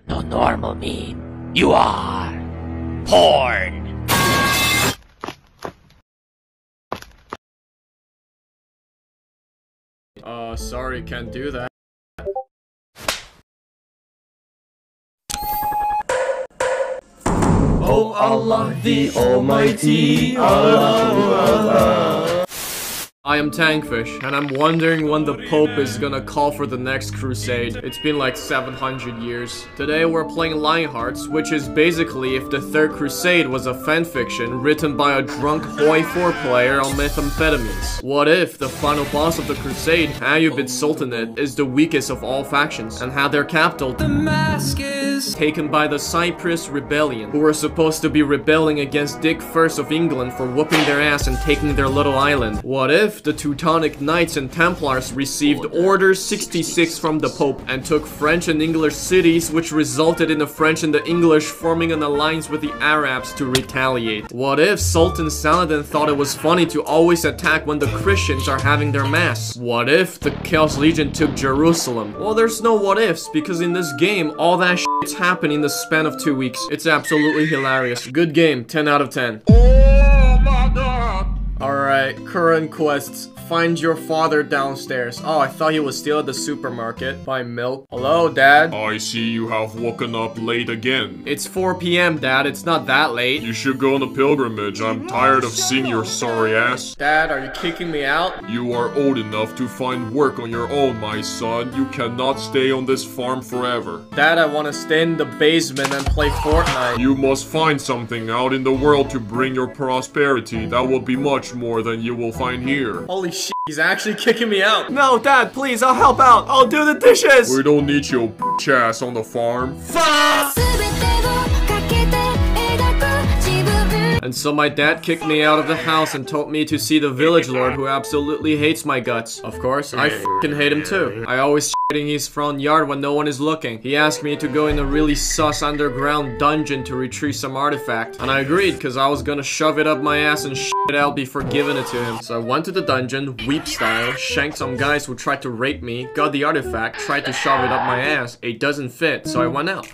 no normal mean? You are porn. Sorry, can't do that. Oh Allah, the Almighty, Allah. I am Tankfish, and I'm wondering when the Pope is gonna call for the next crusade. It's been like 700 years. Today we're playing LionHearts, which is basically if the Third Crusade was a fanfiction written by a drunk Hoi 4 player on methamphetamines. What if the final boss of the crusade, Ayyubid Sultanate, is the weakest of all factions, and had their capital, Damascus, taken by the Cyprus Rebellion, who were supposed to be rebelling against Dick I of England for whooping their ass and taking their little island? What if the Teutonic Knights and Templars received Order 66 from the Pope and took French and English cities, which resulted in the French and the English forming an alliance with the Arabs to retaliate? What if Sultan Saladin thought it was funny to always attack when the Christians are having their mass? What if the Chaos Legion took Jerusalem? Well, there's no what ifs, because in this game, all that shit's happened in the span of 2 weeks. It's absolutely hilarious. Good game, 10 out of 10. Oh my God. Alright, current quests. Find your father downstairs. Oh, I thought he was still at the supermarket. Buy milk. Hello, Dad? I see you have woken up late again. It's 4 p.m, Dad. It's not that late. You should go on a pilgrimage. I'm tired of seeing your sorry ass. Dad, are you kicking me out? You are old enough to find work on your own, my son. You cannot stay on this farm forever. Dad, I want to stay in the basement and play Fortnite. You must find something out in the world to bring your prosperity. That will be much more than you will find here. Holy shit, he's actually kicking me out. No, Dad, please, I'll help out. I'll do the dishes. We don't need your bitch ass on the farm. Fuck! And so my dad kicked me out of the house and told me to see the village lord, who absolutely hates my guts. Of course, I f***ing hate him too. I always shit in his front yard when no one is looking. He asked me to go in a really sus underground dungeon to retrieve some artifact. And I agreed, because I was gonna shove it up my ass and shit it out before giving it to him. So I went to the dungeon, weep style, shanked some guys who tried to rape me, got the artifact, tried to shove it up my ass. It doesn't fit, so I went out.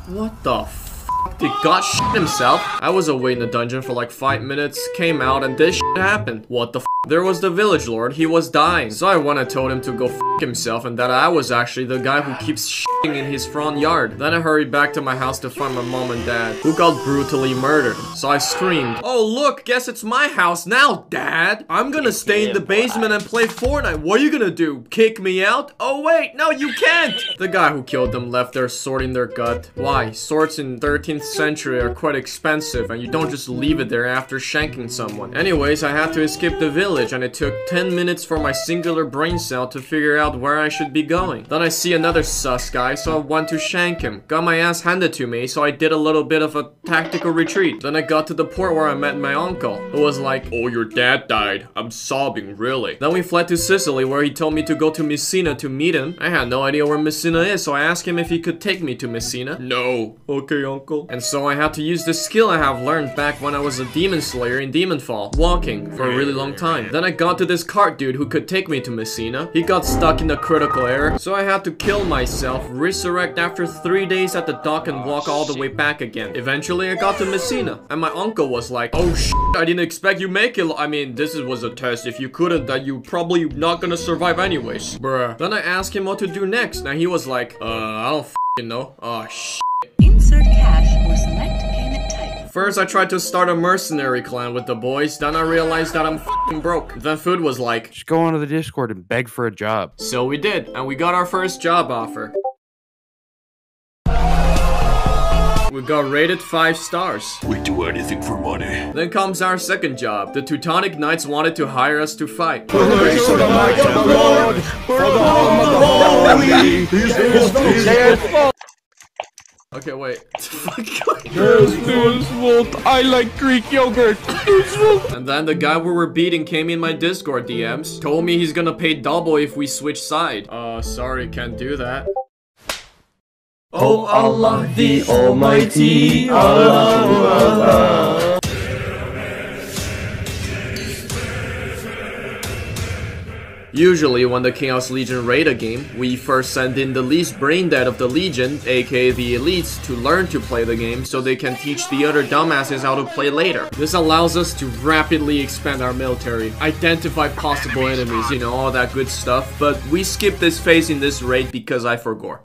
What the f***? Did God shit himself? I was away in the dungeon for like 5 minutes, came out, and this shit happened. What the f***? There was the village lord, he was dying. So I went and told him to go f*** himself, and that I was actually the guy who keeps shitting in his front yard. Then I hurried back to my house to find my mom and dad, who got brutally murdered. So I screamed, "Oh look, guess it's my house now, Dad! I'm gonna stay in the basement and play Fortnite. What are you gonna do? Kick me out? Oh wait, no you can't!" The guy who killed them left there sorting their gut. Why? Swords in 13th century are quite expensive, and you don't just leave it there after shanking someone. Anyways, I had to escape the village, and it took 10 minutes for my singular brain cell to figure out where I should be going. Then I see another sus guy, so I went to shank him. Got my ass handed to me, so I did a little bit of a tactical retreat. Then I got to the port where I met my uncle, who was like, "Oh, your dad died. I'm sobbing, really." Then we fled to Sicily, where he told me to go to Messina to meet him. I had no idea where Messina is, so I asked him if he could take me to Messina. "No." "Okay, uncle." And so I had to use the skill I have learned back when I was a demon slayer in Demonfall, walking for a really long time. Then I got to this cart dude who could take me to Messina. He got stuck in the critical error, so I had to kill myself, resurrect after 3 days at the dock, and walk all the way back again. Eventually I got to Messina, and my uncle was like, "Oh shit, I didn't expect you make it. I mean, this was a test. If you couldn't, then you probably not gonna survive anyways, bruh." Then I asked him what to do next, and he was like, I don't f***ing know. Oh shit. Insert cash or select payment type. First, I tried to start a mercenary clan with the boys, then I realized that I'm f***ing broke. Then Food was like, "Just go onto the Discord and beg for a job." So we did, and we got our first job offer. We got rated 5 stars. We do anything for money. Then comes our second job. The Teutonic Knights wanted to hire us to fight. Okay, wait. I like Greek yogurt. And then the guy we were beating came in my Discord DMs, told me he's gonna pay double if we switch side. Sorry, can't do that. Oh Allah, the Almighty, Allah. Usually, when the Chaos Legion raid a game, we first send in the least brain dead of the Legion, aka the elites, to learn to play the game so they can teach the other dumbasses how to play later. This allows us to rapidly expand our military, identify possible enemies, you know, all that good stuff, but we skip this phase in this raid because I forgot.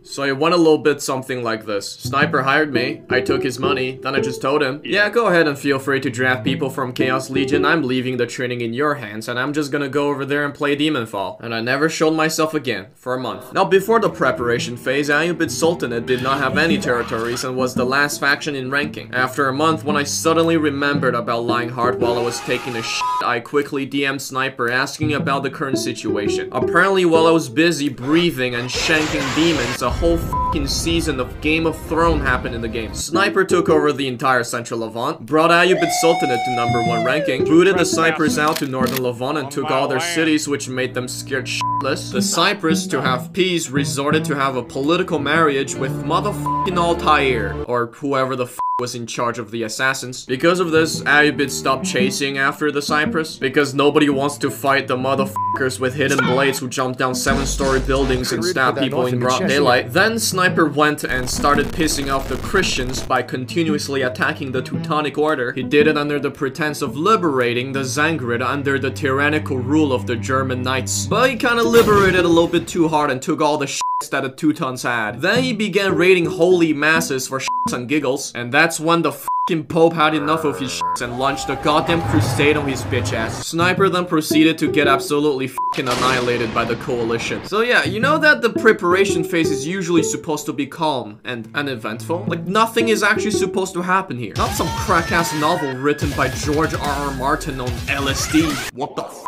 So it went a little bit something like this. Sniper hired me, I took his money, then I just told him, yeah, go ahead and feel free to draft people from Chaos Legion, I'm leaving the training in your hands, and I'm just gonna go over there and play Demonfall. And I never showed myself again, for a month. Now before the preparation phase, Ayyubid Sultanate did not have any territories and was the last faction in ranking. After a month, when I suddenly remembered about LionHearts while I was taking a shit, I quickly DM'd Sniper asking about the current situation. Apparently while I was busy breathing and shanking demons, a whole fucking season of Game of Thrones happened in the game. Sniper took over the entire Central Levant, brought Ayyubid Sultanate to #1 ranking, booted the Cyprus out to Northern Levant and took all their cities, which made them scared shitless. The Cyprus, to have peace, resorted to have a political marriage with motherfucking Altair, or whoever the was in charge of the assassins. Because of this, Ayyubid stopped chasing after the Cyprus, because nobody wants to fight the motherfuckers with hidden blades who jump down 7-story buildings and stab people in broad daylight. Then Sniper went and started pissing off the Christians by continuously attacking the Teutonic Order. He did it under the pretense of liberating the Zangrid under the tyrannical rule of the German Knights. But he kinda liberated a little bit too hard and took all the shits that the Teutons had. Then he began raiding holy masses for shits and giggles, and that's when the fucking Pope had enough of his shits and launched a goddamn crusade on his bitch ass. Sniper then proceeded to get absolutely fucking annihilated by the coalition. So yeah, you know that the preparation phase is usually supposed to be calm and uneventful? Like nothing is actually supposed to happen here. Not some crack-ass novel written by George R.R. Martin on LSD. What the f?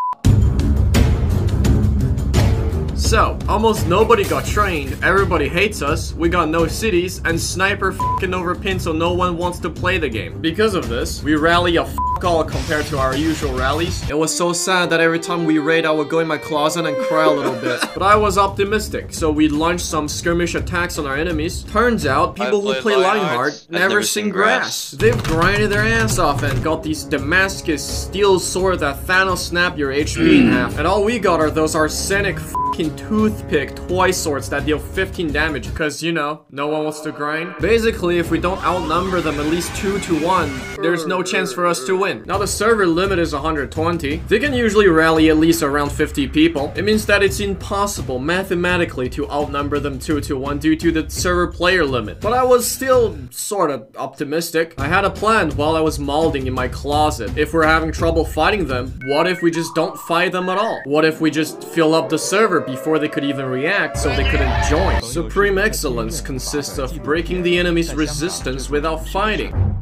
So, almost nobody got trained, everybody hates us, we got no cities, and Sniper f***ing overpinned so no one wants to play the game. Because of this, we rally a f*** all compared to our usual rallies. It was so sad that every time we raid I would go in my closet and cry a little bit. But I was optimistic, so we launched some skirmish attacks on our enemies. Turns out, people who play LionHearts never seen grass. They've grinded their ass off and got these Damascus steel sword that Thanos snap your HP in half. And all we got are those arsenic f***ing toothpick toy swords that deal 15 damage, because, you know, no one wants to grind. Basically, if we don't outnumber them at least 2 to 1, there's no chance for us to win. Now, the server limit is 120. They can usually rally at least around 50 people. It means that it's impossible mathematically to outnumber them 2 to 1 due to the server player limit. But I was still sort of optimistic. I had a plan while I was molding in my closet. If we're having trouble fighting them, what if we just don't fight them at all? What if we just fill up the server before they could even react so they couldn't join? Supreme excellence consists of breaking the enemy's resistance without fighting.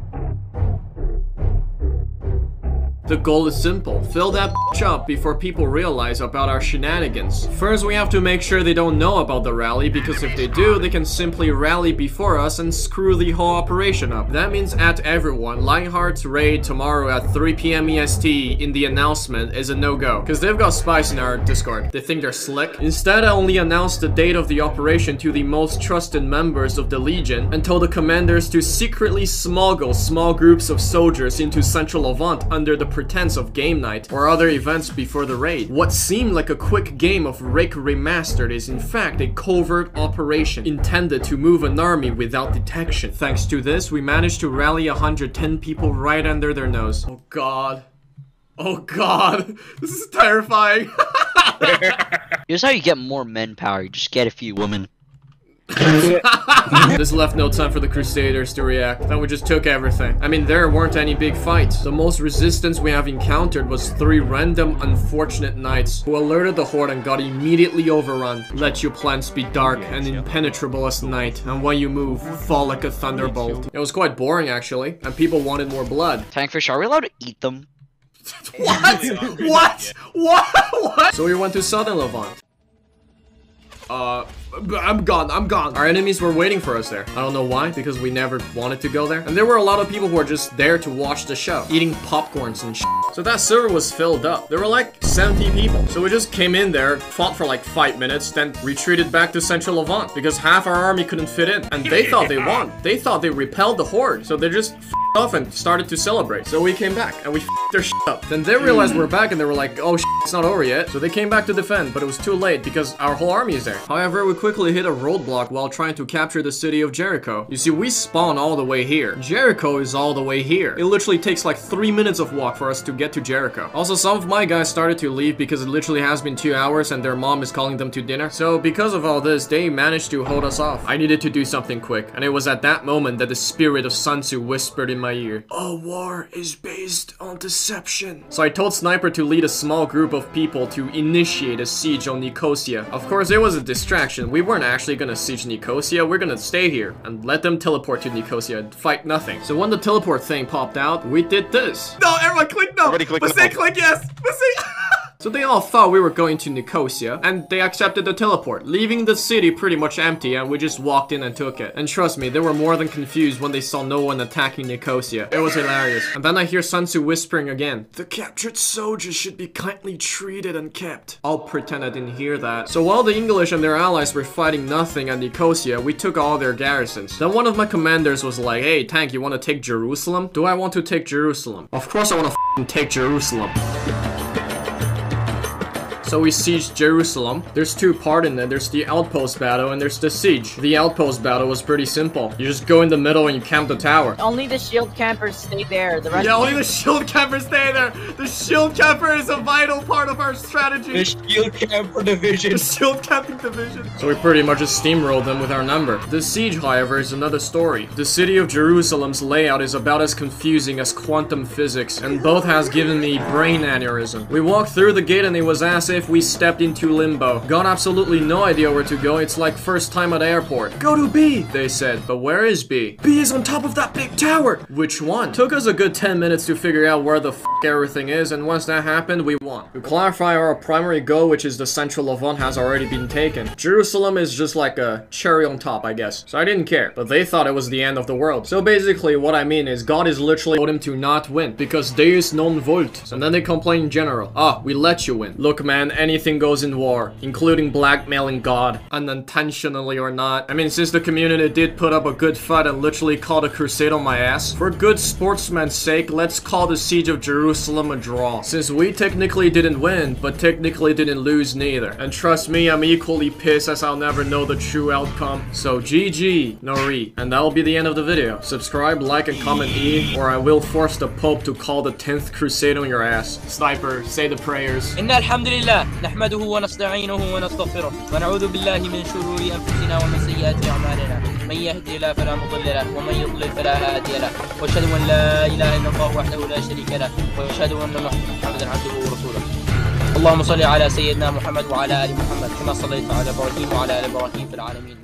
The goal is simple. Fill that bitch up before people realize about our shenanigans. First, we have to make sure they don't know about the rally, because if they do, they can simply rally before us and screw the whole operation up. That means at everyone, LionHearts raid tomorrow at 3 PM EST in the announcement is a no-go, because they've got spies in our Discord. They think they're slick. Instead, I only announced the date of the operation to the most trusted members of the Legion and told the commanders to secretly smuggle small groups of soldiers into Central Levant under the pretense of game night or other events before the raid. What seemed like a quick game of Rake Remastered is in fact a covert operation intended to move an army without detection. Thanks to this, we managed to rally 110 people right under their nose. Oh god. Oh god. This is terrifying. Here's how you get more men power. You just get a few women. This left no time for the Crusaders to react. Then we just took everything. I mean, there weren't any big fights. The most resistance we have encountered was 3 random unfortunate knights who alerted the horde and got immediately overrun. Let your plans be dark and impenetrable as night, and when you move, fall like a thunderbolt. It was quite boring actually, and people wanted more blood. Tankfish, are we allowed to eat them? What? What? What? So we went to Southern Levant. I'm gone. Our enemies were waiting for us there. I don't know why, because we never wanted to go there. And there were a lot of people who were just there to watch the show, eating popcorns and shit. So that server was filled up. There were like 70 people. So we just came in there, fought for like 5 minutes, then retreated back to Central Levant because half our army couldn't fit in. And they thought they won. They thought they repelled the horde. So they just off and started to celebrate. So we came back and we their up. Then they realized we're back and they were like, oh it's not over yet. So they came back to defend, but it was too late because our whole army is there. However, we quickly hit a roadblock while trying to capture the city of Jericho. You see, we spawn all the way here. Jericho is all the way here. It literally takes like 3 minutes of walk for us to get to Jericho. Also, some of my guys started to leave because it literally has been 2 hours and their mom is calling them to dinner. So because of all this, they managed to hold us off. I needed to do something quick, and it was at that moment that the spirit of Sun Tzu whispered in my ear, "A war is based on deception." So I told Sniper to lead a small group of people to initiate a siege on Nicosia. Of course, it was a distraction. We weren't actually gonna siege Nicosia. We're gonna stay here and let them teleport to Nicosia and fight nothing. So when the teleport thing popped out, we did this. No, everyone click no. Everybody click Let's no. say click yes. Let's say. So they all thought we were going to Nicosia, and they accepted the teleport, leaving the city pretty much empty, and we just walked in and took it. And trust me, they were more than confused when they saw no one attacking Nicosia. It was hilarious. And then I hear Sun Tzu whispering again, "The captured soldiers should be kindly treated and kept." I'll pretend I didn't hear that. So while the English and their allies were fighting nothing at Nicosia, we took all their garrisons. Then one of my commanders was like, "Hey, Tank, you want to take Jerusalem?" Do I want to take Jerusalem? Of course I want to take Jerusalem. So we sieged Jerusalem. There's two parts in it. There's the outpost battle and there's the siege. The outpost battle was pretty simple. You just go in the middle and you camp the tower. Only the shield campers stay there. The rest Yeah, only the shield campers stay there. The shield camper is a vital part of our strategy. The shield camper division. The shield camping division. So we pretty much just steamrolled them with our number. The siege, however, is another story. The city of Jerusalem's layout is about as confusing as quantum physics, and both has given me brain aneurysm. We walked through the gate and it was as if we stepped into limbo. Got absolutely no idea where to go. It's like first time at the airport. Go to B, they said. But where is B? B is on top of that big tower. Which one? Took us a good 10 minutes to figure out where the f everything is, and once that happened, we won. To clarify, our primary goal, which is the central Levant, has already been taken. Jerusalem is just like a cherry on top, I guess. So I didn't care, but they thought it was the end of the world. So basically, what I mean is God is literally told him to not win, because Deus non vult. And then they complain in general. Ah, we let you win. Look, man, anything goes in war, including blackmailing God, unintentionally or not. I mean, since the community did put up a good fight and literally called a crusade on my ass, for good sportsman's sake, let's call the siege of Jerusalem a draw. Since we technically didn't win, but technically didn't lose neither. And trust me, I'm equally pissed as I'll never know the true outcome. So GG, Nori. And that'll be the end of the video. Subscribe, like, and comment E, or I will force the Pope to call the 10th crusade on your ass. Sniper, say the prayers. إن الحمد لله نحمده ونستعينه ونستغفره ونعوذ بالله من شرور أنفسنا ومن سيئات أعمالنا من يهدي الله فلا مضل له ومن يضلل فلا هادي له وأشهد أن لا إله إلا الله وحده لا شريك له وأشهد أن محمدا عبده ورسوله اللهم صل على سيدنا محمد وعلى آل محمد كما صليت على إبراهيم وعلى آل إبراهيم في العالمين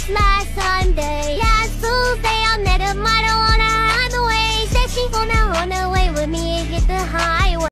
last Sunday, last Tuesday, I met a model on a highway. Said she gonna run away.